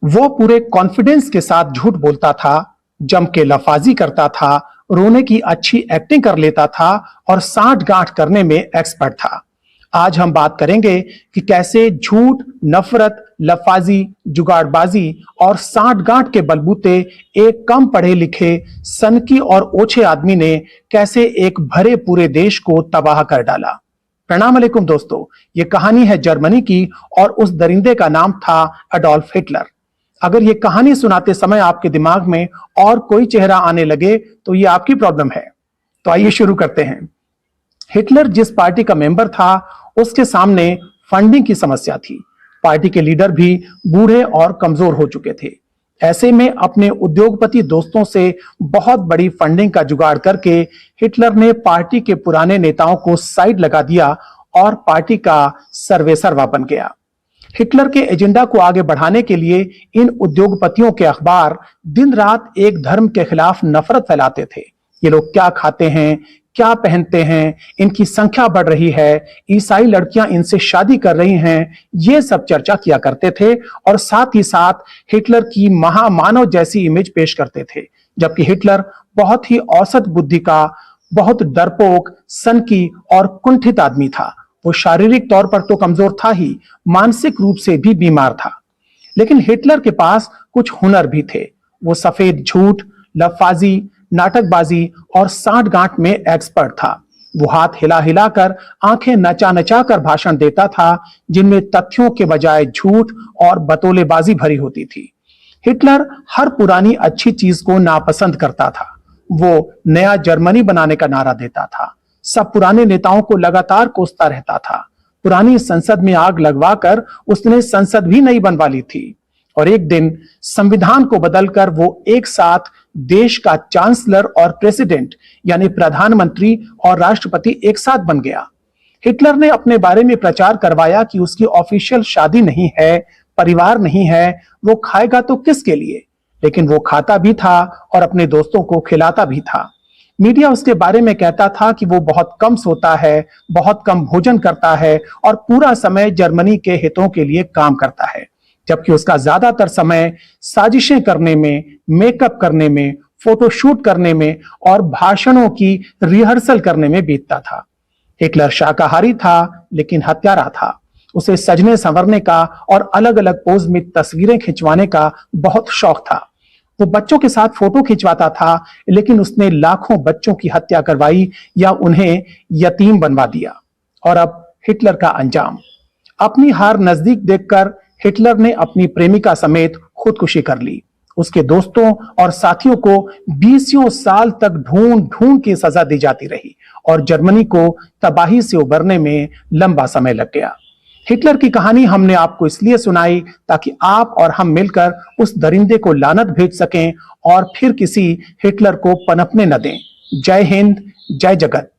वो पूरे कॉन्फिडेंस के साथ झूठ बोलता था, जम के लफाजी करता था, रोने की अच्छी एक्टिंग कर लेता था और साठ गांठ करने में एक्सपर्ट था। आज हम बात करेंगे कि कैसे झूठ, नफरत, लफाजी, जुगाड़बाजी और साठ गांठ के बलबूते एक कम पढ़े लिखे, सनकी और ओछे आदमी ने कैसे एक भरे पूरे देश को तबाह कर डाला। प्रणाम अलैकुम दोस्तों, ये कहानी है जर्मनी की और उस दरिंदे का नाम था एडोल्फ हिटलर। अगर ये कहानी सुनाते समय आपके दिमाग में और कोई चेहरा आने लगे तो ये आपकी प्रॉब्लम है। तो आइए शुरू करते हैं। हिटलर जिस पार्टी का मेंबर था उसके सामने फंडिंग की समस्या थी। पार्टी के लीडर भी बूढ़े और कमजोर हो चुके थे। ऐसे में अपने उद्योगपति दोस्तों से बहुत बड़ी फंडिंग का जुगाड़ करके हिटलर ने पार्टी के पुराने नेताओं को साइड लगा दिया और पार्टी का सर्वेसर्वा बन गया। हिटलर के एजेंडा को आगे बढ़ाने के लिए इन उद्योगपतियों के अखबार दिन रात एक धर्म के खिलाफ नफरत फैलाते थे। ये लोग क्या खाते हैं, क्या पहनते हैं, इनकी संख्या बढ़ रही है, ईसाई लड़कियां इनसे शादी कर रही हैं, ये सब चर्चा किया करते थे और साथ ही साथ हिटलर की महामानव जैसी इमेज पेश करते थे। जबकि हिटलर बहुत ही औसत बुद्धि का, बहुत डरपोक, सनकी और कुंठित आदमी था। वो शारीरिक तौर पर तो कमजोर था ही, मानसिक रूप से भी बीमार था। लेकिन हिटलर के पास कुछ हुनर भी थे। वो सफेद झूठ, लफाजी, नाटकबाजी और साठ गांठ में एक्सपर्ट था। वो हाथ हिला हिला कर, आंखें नचा नचा कर भाषण देता था, जिनमें तथ्यों के बजाय झूठ और बतौलेबाजी भरी होती थी। हिटलर हर पुरानी अच्छी चीज को नापसंद करता था। वो नया जर्मनी बनाने का नारा देता था। सब पुराने नेताओं को लगातार कोसता रहता था। पुरानी संसद में आग लगवाकर उसने संसद भी नई बनवा ली थी। और एक दिन संविधान को बदलकर वो एक साथ देश का चांसलर और प्रेसिडेंट यानी प्रधानमंत्री और राष्ट्रपति एक साथ बन गया। हिटलर ने अपने बारे में प्रचार करवाया कि उसकी ऑफिशियल शादी नहीं है, परिवार नहीं है, वो खाएगा तो किसके लिए। लेकिन वो खाता भी था और अपने दोस्तों को खिलाता भी था। मीडिया उसके बारे में कहता था कि वो बहुत कम सोता है, बहुत कम भोजन करता है और पूरा समय जर्मनी के हितों के लिए काम करता है। जबकि उसका ज्यादातर समय साजिशें करने में, मेकअप करने में, फोटोशूट करने में और भाषणों की रिहर्सल करने में बीतता था। हिटलर शाकाहारी था लेकिन हत्यारा था। उसे सजने संवरने का और अलग अलग पोज में तस्वीरें खिंचवाने का बहुत शौक था। वो बच्चों के साथ फोटो खिंचवाता था, लेकिन उसने लाखों बच्चों की हत्या करवाई या उन्हें यतीम बनवा दिया। और अब हिटलर का अंजाम। अपनी हार नजदीक देखकर हिटलर ने अपनी प्रेमिका समेत खुदकुशी कर ली। उसके दोस्तों और साथियों को 20 साल तक ढूंढ ढूंढ के सजा दी जाती रही और जर्मनी को तबाही से उबरने में लंबा समय लग गया। हिटलर की कहानी हमने आपको इसलिए सुनाई ताकि आप और हम मिलकर उस दरिंदे को लानत भेज सकें और फिर किसी हिटलर को पनपने न दें। जय हिंद, जय जगत।